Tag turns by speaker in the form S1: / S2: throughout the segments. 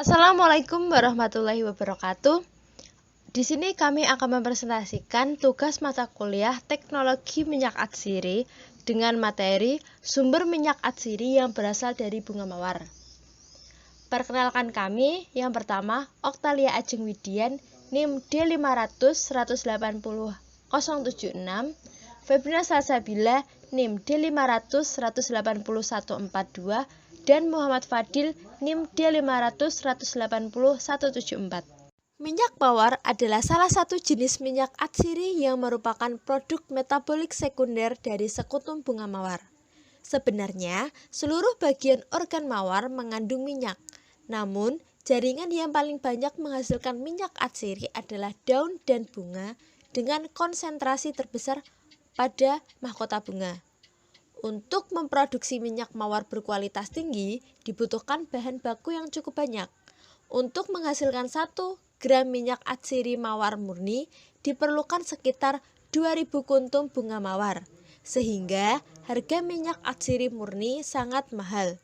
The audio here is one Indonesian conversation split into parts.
S1: Assalamualaikum warahmatullahi wabarakatuh. Di sini kami akan mempresentasikan tugas mata kuliah Teknologi Minyak Atsiri dengan materi sumber minyak atsiri yang berasal dari bunga mawar. Perkenalkan kami, yang pertama Oktalia Ajeng Widian, NIM D500180076, Febrina Salsabila, NIM D500180142, dan Muhammad Fadil, NIM D500180174. Minyak mawar adalah salah satu jenis minyak atsiri yang merupakan produk metabolik sekunder dari sekutum bunga mawar. Sebenarnya, seluruh bagian organ mawar mengandung minyak. Namun, jaringan yang paling banyak menghasilkan minyak atsiri adalah daun dan bunga dengan konsentrasi terbesar pada mahkota bunga. Untuk memproduksi minyak mawar berkualitas tinggi, dibutuhkan bahan baku yang cukup banyak. Untuk menghasilkan 1 gram minyak atsiri mawar murni, diperlukan sekitar 2000 kuntum bunga mawar, sehingga harga minyak atsiri murni sangat mahal.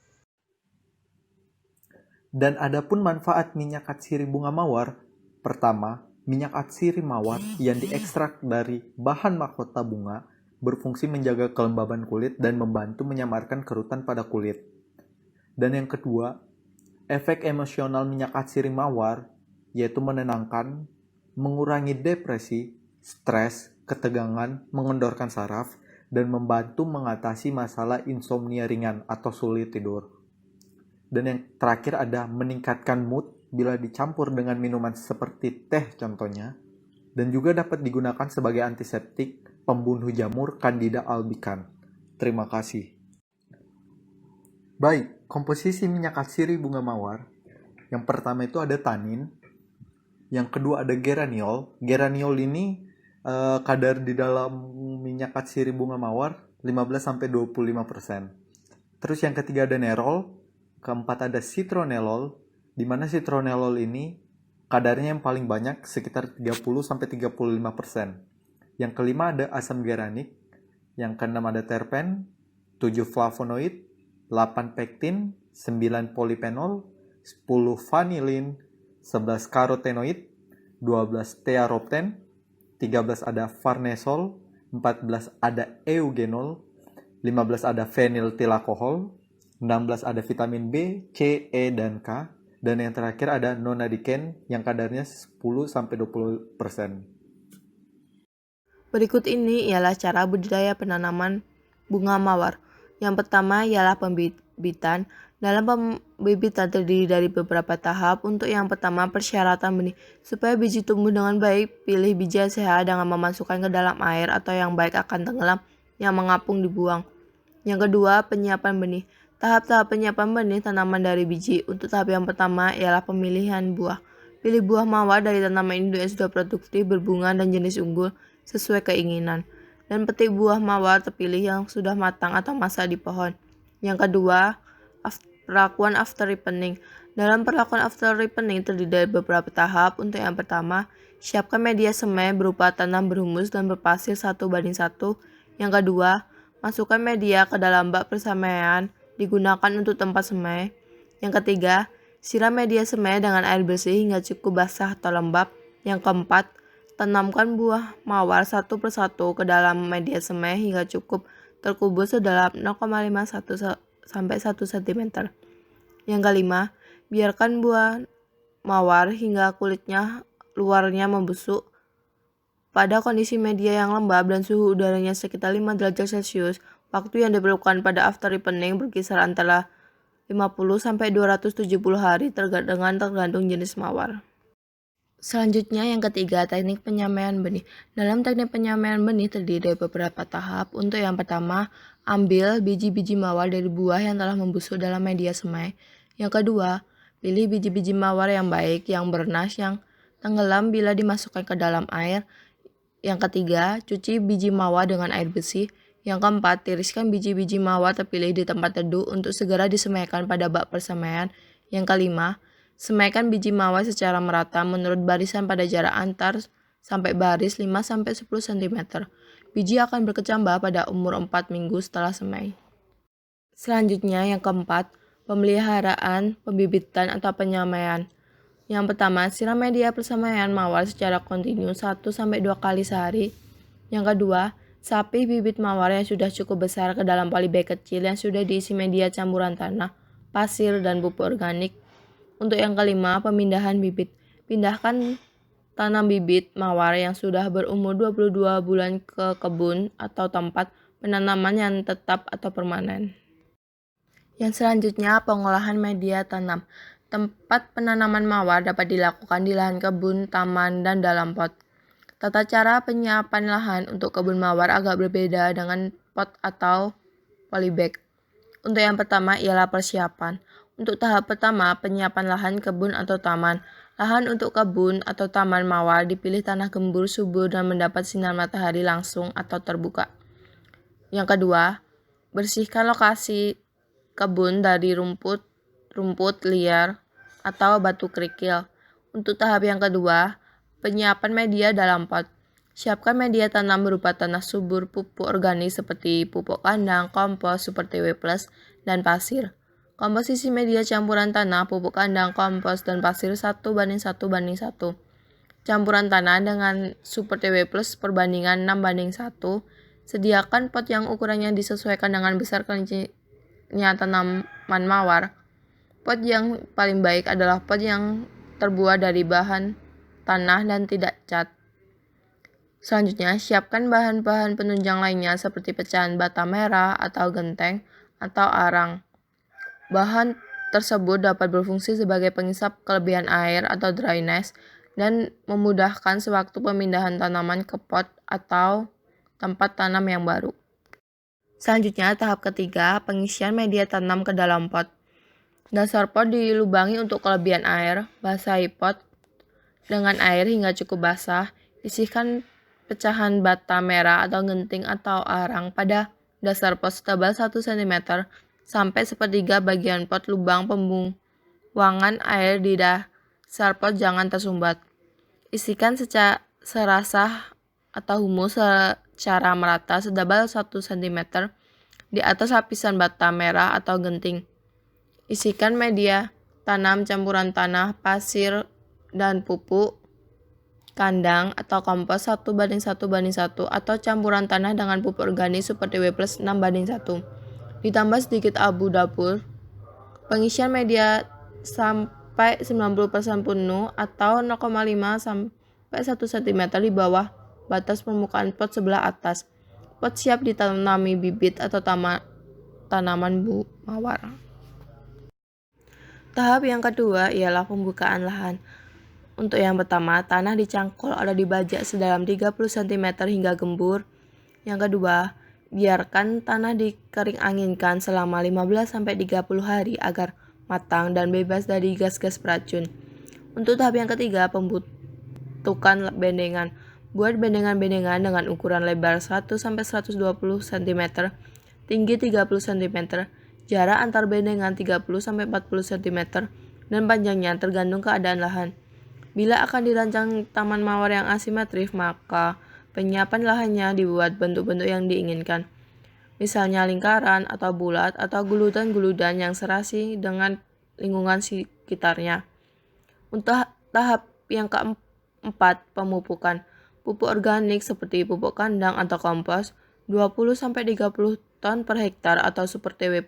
S2: Dan adapun manfaat minyak atsiri bunga mawar, pertama, minyak atsiri mawar yang diekstrak dari bahan mahkota bunga berfungsi menjaga kelembaban kulit dan membantu menyamarkan kerutan pada kulit. Dan yang kedua, efek emosional minyak atsiri mawar yaitu menenangkan, mengurangi depresi, stres, ketegangan, mengendorkan saraf, dan membantu mengatasi masalah insomnia ringan atau sulit tidur. Dan yang terakhir ada meningkatkan mood bila dicampur dengan minuman seperti teh contohnya, dan juga dapat digunakan sebagai antiseptik, pembunuh jamur Candida albicans. Terima kasih. Baik, komposisi minyak atsiri bunga mawar. Yang pertama itu ada tanin, yang kedua ada geraniol. Geraniol ini kadar di dalam minyak atsiri bunga mawar 15-25%. Terus yang ketiga ada nerol, keempat ada citronellol, di mana citronellol ini kadarnya yang paling banyak sekitar 30-35%. Yang kelima ada asam geranik, yang keenam ada terpen, 7 flavonoid, 8 pektin, 9 polifenol, 10 vanilin, 11 karotenoid, 12 tearopten, 13 ada farnesol, 14 ada eugenol, 15 ada feniltilalkohol, 16 ada vitamin B, C, E, dan K, dan yang terakhir ada nonadiken yang kadarnya 10-20%.
S3: Berikut ini ialah cara budidaya penanaman bunga mawar. Yang pertama ialah pembibitan. Dalam pembibitan terdiri dari beberapa tahap. Untuk yang pertama, persyaratan benih. Supaya biji tumbuh dengan baik, pilih biji yang sehat dengan memasukkan ke dalam air atau yang baik akan tenggelam, yang mengapung dibuang. Yang kedua, penyiapan benih. Tahap-tahap penyiapan benih tanaman dari biji. Untuk tahap yang pertama ialah pemilihan buah. Pilih buah mawar dari tanaman induk yang sudah produktif, berbunga, dan jenis unggul sesuai keinginan. Dan petik buah mawar terpilih yang sudah matang atau masak di pohon. Yang kedua, perlakuan after ripening. Dalam perlakuan after ripening terdiri dari beberapa tahap. Untuk yang pertama, siapkan media semai berupa tanah berhumus dan berpasir 1:1. Yang kedua, masukkan media ke dalam bak persemaian digunakan untuk tempat semai. Yang ketiga, siram media semai dengan air bersih hingga cukup basah atau lembab. Yang keempat, tanamkan buah mawar satu persatu ke dalam media semai hingga cukup terkubur sedalam 0,51 sampai 1 cm. Yang kelima, biarkan buah mawar hingga kulitnya luarnya membusuk pada kondisi media yang lembab dan suhu udaranya sekitar 5 derajat Celcius. Waktu yang diperlukan pada after ripening berkisar antara 50-270 hari tergantung jenis mawar. Selanjutnya yang ketiga, teknik penyamaian benih. Dalam teknik penyamaian benih terdiri dari beberapa tahap. Untuk yang pertama, ambil biji-biji mawar dari buah yang telah membusuk dalam media semai. Yang kedua, pilih biji-biji mawar yang baik, yang bernas, yang tenggelam bila dimasukkan ke dalam air. Yang ketiga, cuci biji mawar dengan air bersih. Yang keempat, tiriskan biji-biji mawar terpilih di tempat teduh untuk segera disemaikan pada bak persemaian. Yang kelima, semaikan biji mawar secara merata menurut barisan pada jarak antar sampai baris 5-10 cm. Biji akan berkecambah pada umur 4 minggu setelah semai. Selanjutnya yang keempat, pemeliharaan, pembibitan, atau penyamaian. Yang pertama, siram media persemaian mawar secara kontinu 1-2 kali sehari. Yang kedua, sapih bibit mawar yang sudah cukup besar ke dalam polybag kecil yang sudah diisi media campuran tanah, pasir, dan pupuk organik. Untuk yang kelima, pemindahan bibit. Pindahkan tanam bibit mawar yang sudah berumur 22 bulan ke kebun atau tempat penanaman yang tetap atau permanen. Yang selanjutnya, pengolahan media tanam. Tempat penanaman mawar dapat dilakukan di lahan kebun, taman, dan dalam pot. Tata cara penyiapan lahan untuk kebun mawar agak berbeda dengan pot atau polybag. Untuk yang pertama ialah persiapan. Untuk tahap pertama, penyiapan lahan kebun atau taman. Lahan untuk kebun atau taman mawar dipilih tanah gembur, subur, dan mendapat sinar matahari langsung atau terbuka. Yang kedua, bersihkan lokasi kebun dari rumput liar atau batu kerikil. Untuk tahap yang kedua, penyiapan media dalam pot. Siapkan media tanam berupa tanah subur, pupuk organik seperti pupuk kandang, kompos, super TW+, dan pasir. Komposisi media campuran tanah, pupuk kandang, kompos, dan pasir 1:1:1. Campuran tanah dengan super TW+ perbandingan 6:1. Sediakan pot yang ukurannya disesuaikan dengan besar kelincinya tanaman mawar. Pot yang paling baik adalah pot yang terbuat dari bahan tanah dan tidak cat. Selanjutnya, siapkan bahan-bahan penunjang lainnya seperti pecahan bata merah atau genteng atau arang. Bahan tersebut dapat berfungsi sebagai pengisap kelebihan air atau dryness dan memudahkan sewaktu pemindahan tanaman ke pot atau tempat tanam yang baru. Selanjutnya, tahap ketiga, pengisian media tanam ke dalam pot. Dasar pot dilubangi untuk kelebihan air, basahi pot dengan air hingga cukup basah, isikan pecahan bata merah atau genting atau arang pada dasar pot setebal 1 cm sampai sepertiga bagian pot. Lubang pembuangan air di dasar pot jangan tersumbat. Isikan serasah atau humus secara merata setebal 1 cm di atas lapisan bata merah atau genting. Isikan media tanam campuran tanah, pasir, dan pupuk kandang atau kompos 1:1:1 atau campuran tanah dengan pupuk organik seperti W+ 6:1. Ditambah sedikit abu dapur. Pengisian media sampai 90% penuh atau 0,5 sampai 1 cm di bawah batas permukaan pot sebelah atas. Pot siap ditanami bibit atau tanaman mawar. Tahap yang kedua ialah pembukaan lahan. Untuk yang pertama, tanah dicangkul atau dibajak sedalam 30 cm hingga gembur. Yang kedua, biarkan tanah dikering anginkan selama 15-30 hari agar matang dan bebas dari gas-gas beracun. Untuk tahap yang ketiga, pembentukan bendengan. Buat bendengan-bendengan dengan ukuran lebar 100-120 cm, tinggi 30 cm, jarak antar bendengan 30-40 cm, dan panjangnya tergantung keadaan lahan. Bila akan dirancang taman mawar yang asimetris, maka penyiapan lahannya dibuat bentuk-bentuk yang diinginkan. Misalnya lingkaran atau bulat atau guludan-guludan yang serasi dengan lingkungan sekitarnya. Untuk tahap yang keempat, pemupukan. Pupuk organik seperti pupuk kandang atau kompos 20-30 ton per hektar atau super TW+,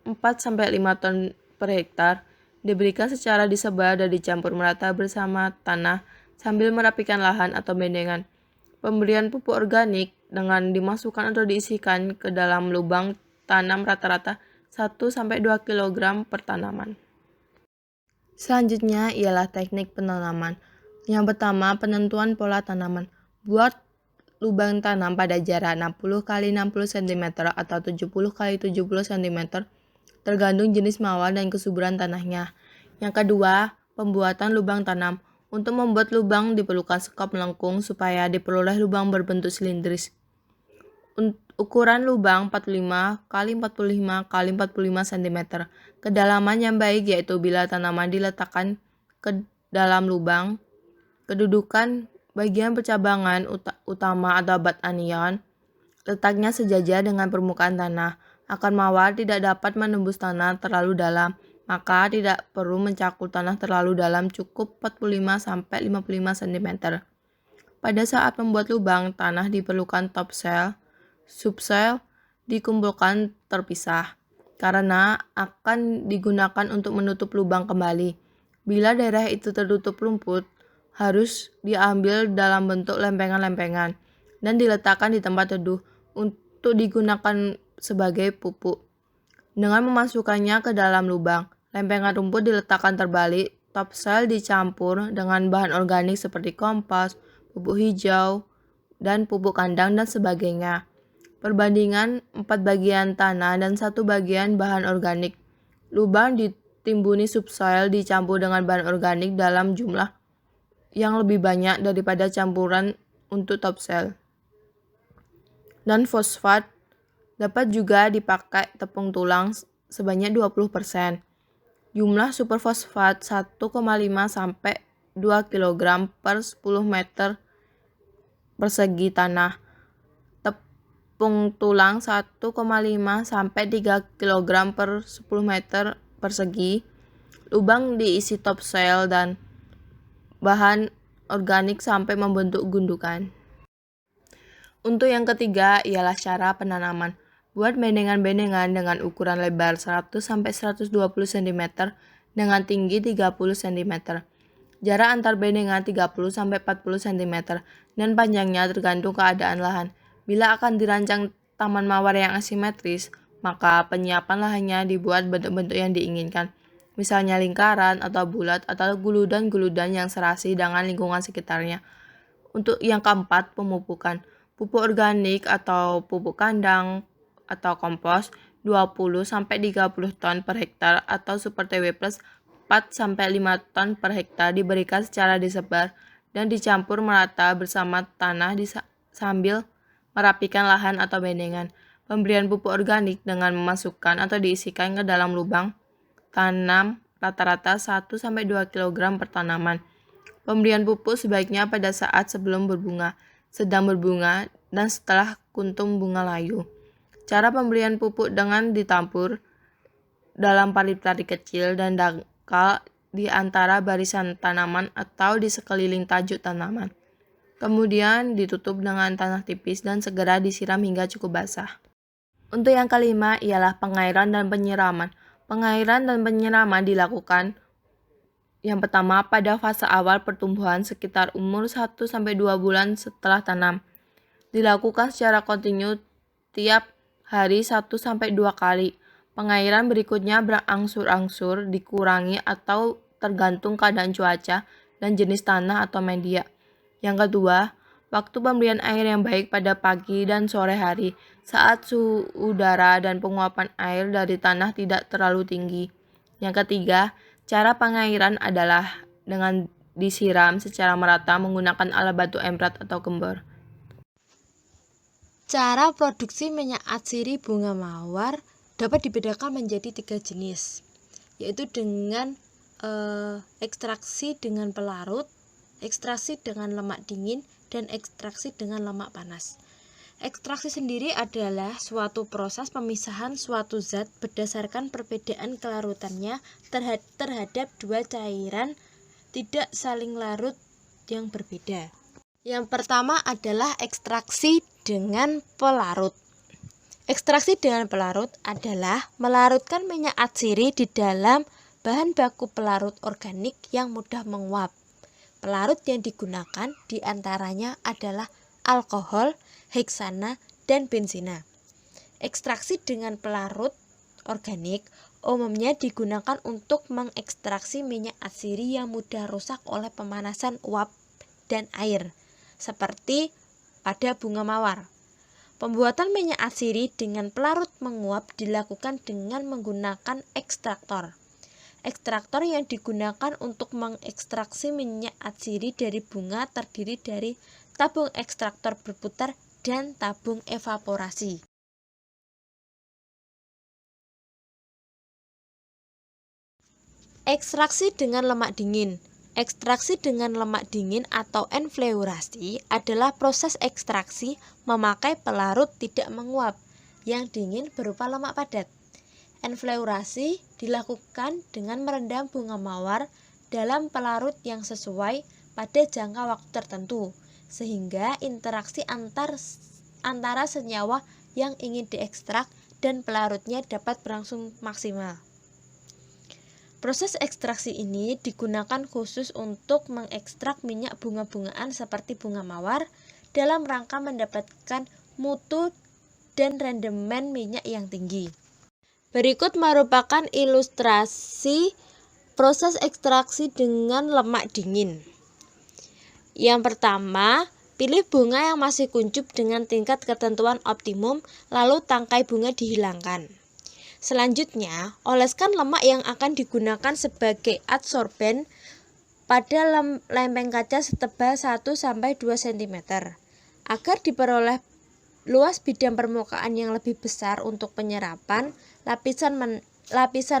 S3: 4-5 ton per hektar, diberikan secara disebar dan dicampur merata bersama tanah sambil merapikan lahan atau bendengan. Pemberian pupuk organik dengan dimasukkan atau diisikan ke dalam lubang tanam rata-rata 1-2 kg per tanaman. Selanjutnya ialah teknik penanaman. Yang pertama, penentuan pola tanaman. Buat lubang tanam pada jarak 60x60 cm atau 70x70 cm tergantung jenis mawar dan kesuburan tanahnya. Yang kedua, pembuatan lubang tanam. Untuk membuat lubang diperlukan sekop melengkung supaya diperoleh lubang berbentuk silindris. Ukuran lubang 45x45x45 cm. Kedalaman yang baik yaitu bila tanaman diletakkan ke dalam lubang. Kedudukan bagian percabangan utama atau bat anion letaknya sejajar dengan permukaan tanah Akar mawar tidak dapat menembus tanah terlalu dalam, maka tidak perlu mencakul tanah terlalu dalam, cukup 45-55 cm. Pada saat membuat lubang, tanah diperlukan topsoil, subsoil dikumpulkan terpisah, karena akan digunakan untuk menutup lubang kembali. Bila daerah itu tertutup rumput, harus diambil dalam bentuk lempengan-lempengan dan diletakkan di tempat teduh untuk digunakan sebagai pupuk. Dengan memasukkannya ke dalam lubang, lempengan rumput diletakkan terbalik, topsoil dicampur dengan bahan organik seperti kompos, pupuk hijau, dan pupuk kandang dan sebagainya. Perbandingan 4 bagian tanah dan 1 bagian bahan organik. Lubang ditimbuni subsoil dicampur dengan bahan organik dalam jumlah yang lebih banyak daripada campuran untuk topsoil. Dan fosfat dapat juga dipakai tepung tulang sebanyak 20%. Jumlah superfosfat 1,5 sampai 2 kg per 10 meter persegi tanah. Tepung tulang 1,5 sampai 3 kg per 10 meter persegi. Lubang diisi topsoil dan bahan organik sampai membentuk gundukan. Untuk yang ketiga ialah cara penanaman. Buat bendengan-bendengan dengan ukuran lebar 100-120 cm dengan tinggi 30 cm. Jarak antar bendengan 30-40 cm dan panjangnya tergantung keadaan lahan. Bila akan dirancang taman mawar yang asimetris, maka penyiapan lahannya dibuat bentuk-bentuk yang diinginkan. Misalnya lingkaran atau bulat atau guludan-guludan yang serasi dengan lingkungan sekitarnya. Untuk yang keempat, pemupukan. Pupuk organik atau pupuk kandang atau kompos 20-30 ton per hektar atau Super TW Plus 4-5 ton per hektar diberikan secara disebar dan dicampur merata bersama tanah sambil merapikan lahan atau bendengan. Pemberian pupuk organik dengan memasukkan atau diisikan ke dalam lubang tanam rata-rata 1-2 kg per tanaman. Pemberian pupuk sebaiknya pada saat sebelum berbunga, sedang berbunga, dan setelah kuntum bunga layu. Cara pemberian pupuk dengan ditampur dalam parit-parit kecil dan dangkal di antara barisan tanaman atau di sekeliling tajuk tanaman. Kemudian ditutup dengan tanah tipis dan segera disiram hingga cukup basah. Untuk yang kelima ialah pengairan dan penyiraman. Pengairan dan penyiraman dilakukan yang pertama pada fase awal pertumbuhan sekitar umur 1-2 bulan setelah tanam. Dilakukan secara kontinu tiap hari 1-2 kali. Pengairan berikutnya berangsur-angsur dikurangi atau tergantung keadaan cuaca dan jenis tanah atau media. Yang kedua, waktu pemberian air yang baik pada pagi dan sore hari saat suhu udara dan penguapan air dari tanah tidak terlalu tinggi. Yang ketiga, cara pengairan adalah dengan disiram secara merata menggunakan alat batu emprat atau gembor.
S1: Cara produksi minyak atsiri bunga mawar dapat dibedakan menjadi 3 jenis, yaitu dengan ekstraksi dengan pelarut, ekstraksi dengan lemak dingin, dan ekstraksi dengan lemak panas. Ekstraksi sendiri adalah suatu proses pemisahan suatu zat berdasarkan perbedaan kelarutannya terhadap dua cairan tidak saling larut yang berbeda. Yang pertama adalah ekstraksi dengan pelarut. Ekstraksi dengan pelarut adalah melarutkan minyak atsiri di dalam bahan baku pelarut organik yang mudah menguap. Pelarut yang digunakan diantaranya adalah alkohol, heksana, dan benzina. Ekstraksi dengan pelarut organik umumnya digunakan untuk mengekstraksi minyak atsiri yang mudah rusak oleh pemanasan uap dan air, seperti pada bunga mawar. Pembuatan minyak atsiri dengan pelarut menguap dilakukan dengan menggunakan ekstraktor. Ekstraktor yang digunakan untuk mengekstraksi minyak atsiri dari bunga terdiri dari tabung ekstraktor berputar dan tabung evaporasi. Ekstraksi dengan lemak dingin. Ekstraksi dengan lemak dingin atau enfleurasi adalah proses ekstraksi memakai pelarut tidak menguap, yang dingin berupa lemak padat. Enfleurasi dilakukan dengan merendam bunga mawar dalam pelarut yang sesuai pada jangka waktu tertentu, sehingga interaksi antara senyawa yang ingin diekstrak dan pelarutnya dapat berlangsung maksimal. Proses ekstraksi ini digunakan khusus untuk mengekstrak minyak bunga-bungaan seperti bunga mawar dalam rangka mendapatkan mutu dan rendemen minyak yang tinggi. Berikut merupakan ilustrasi proses ekstraksi dengan lemak dingin. Yang pertama, pilih bunga yang masih kuncup dengan tingkat ketentuan optimum, lalu tangkai bunga dihilangkan. Selanjutnya, oleskan lemak yang akan digunakan sebagai adsorben pada lempeng kaca setebal 1-2 cm. Agar diperoleh luas bidang permukaan yang lebih besar untuk penyerapan, lapisan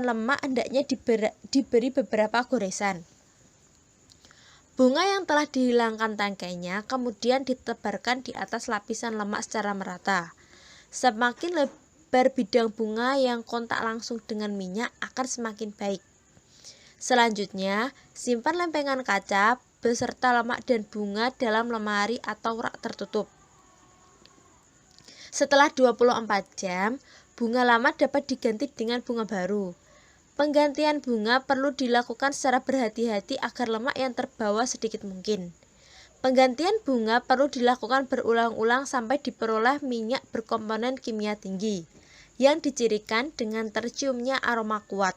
S1: lemak hendaknya diberi beberapa goresan. Bunga yang telah dihilangkan tangkainya kemudian ditebarkan di atas lapisan lemak secara merata. Semakin lebar bidang bunga yang kontak langsung dengan minyak akan semakin baik. Selanjutnya, simpan lempengan kaca beserta lemak dan bunga dalam lemari atau rak tertutup. Setelah 24 jam, bunga lama dapat diganti dengan bunga baru. Penggantian bunga perlu dilakukan secara berhati-hati agar lemak yang terbawa sedikit mungkin. Penggantian bunga perlu dilakukan berulang-ulang sampai diperoleh minyak berkomponen kimia tinggi, yang dicirikan dengan terciumnya aroma kuat.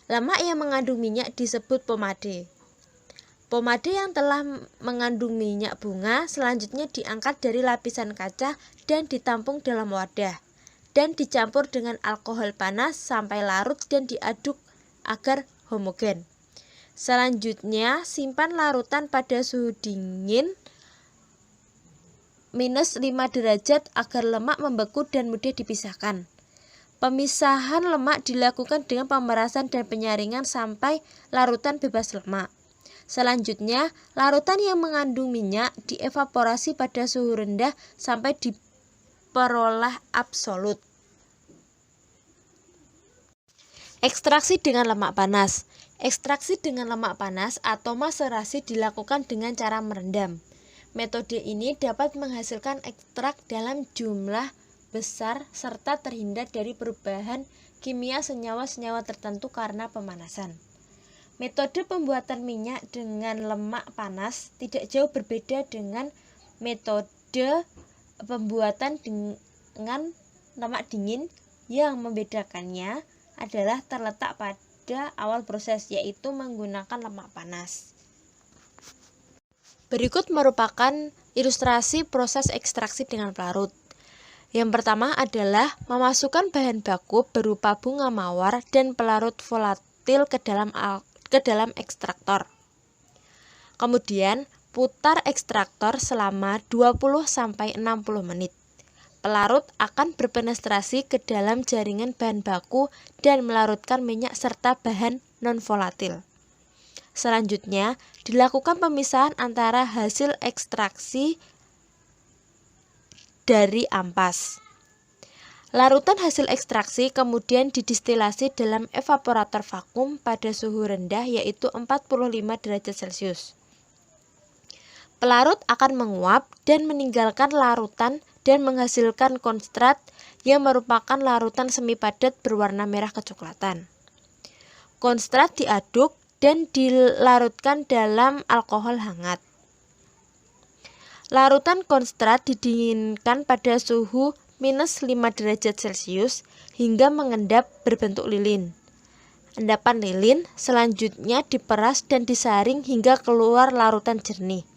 S1: Lemak yang mengandung minyak disebut pomade. Pomade yang telah mengandung minyak bunga selanjutnya diangkat dari lapisan kaca dan ditampung dalam wadah, dan dicampur dengan alkohol panas sampai larut dan diaduk agar homogen. Selanjutnya, simpan larutan pada suhu dingin -5 derajat agar lemak membeku dan mudah dipisahkan. Pemisahan lemak dilakukan dengan pemerasan dan penyaringan sampai larutan bebas lemak. Selanjutnya, larutan yang mengandung minyak dievaporasi pada suhu rendah sampai diperoleh absolut. Ekstraksi dengan lemak panas. Ekstraksi dengan lemak panas atau maserasi dilakukan dengan cara merendam. Metode ini dapat menghasilkan ekstrak dalam jumlah besar serta terhindar dari perubahan kimia senyawa-senyawa tertentu karena pemanasan. Metode pembuatan minyak dengan lemak panas tidak jauh berbeda dengan metode pembuatan dengan lemak dingin. Yang membedakannya adalah terletak pada awal proses, yaitu menggunakan lemak panas. Berikut merupakan ilustrasi proses ekstraksi dengan pelarut. Yang pertama adalah memasukkan bahan baku berupa bunga mawar dan pelarut volatil ke dalam ekstraktor. Kemudian, putar ekstraktor selama 20-60 menit. Pelarut akan berpenetrasi ke dalam jaringan bahan baku dan melarutkan minyak serta bahan non-volatil. Selanjutnya, dilakukan pemisahan antara hasil ekstraksi dari ampas. Larutan hasil ekstraksi kemudian didistilasi dalam evaporator vakum pada suhu rendah yaitu 45 derajat Celcius. Pelarut akan menguap dan meninggalkan larutan dan menghasilkan konstrat yang merupakan larutan semi padat berwarna merah kecoklatan. Konstrat diaduk dan dilarutkan dalam alkohol hangat. Larutan konstrat didinginkan pada suhu -5 derajat Celcius hingga mengendap berbentuk lilin. Endapan lilin selanjutnya diperas dan disaring hingga keluar larutan jernih.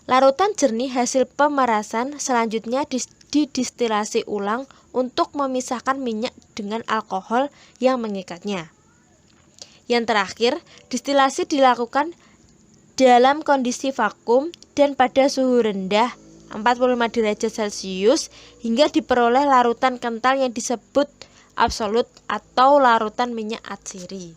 S1: Larutan jernih hasil pemerasan selanjutnya didistilasi ulang untuk memisahkan minyak dengan alkohol yang mengikatnya. Yang terakhir, distilasi dilakukan dalam kondisi vakum dan pada suhu rendah 45 derajat Celcius hingga diperoleh larutan kental yang disebut absolut atau larutan minyak atsiri.